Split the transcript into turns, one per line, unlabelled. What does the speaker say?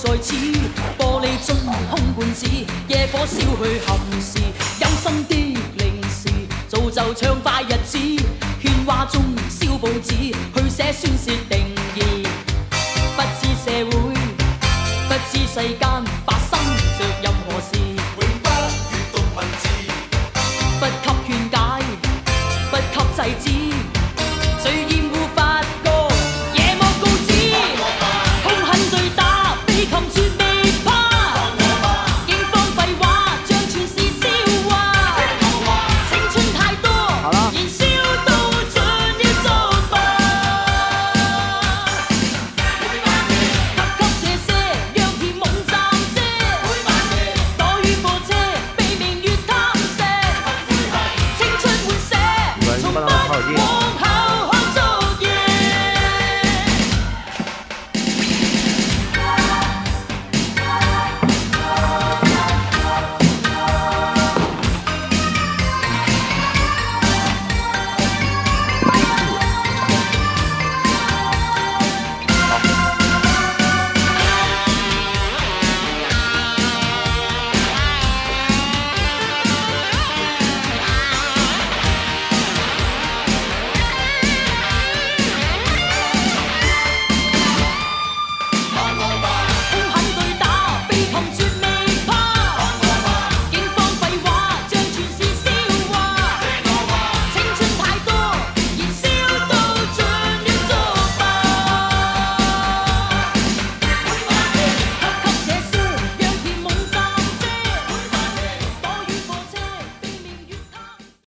在此，玻璃樽空罐子，野火燒去憾事，有心的零時，造就暢快日子，喧嘩中燒報紙，去寫宣泄定義，不知社會，不知世間發生着任何事，
永不閱讀文字，
不給勸解，不給制止。誰厭惡法國，野莫告知，兇狠對打，被擒絕未怕。警方廢話，像全是笑話。青春太多，燃燒到盡要作罷。急急斜斜，讓甜夢暫借。躲於貨車，被明月貪射。青春換寫，從不過。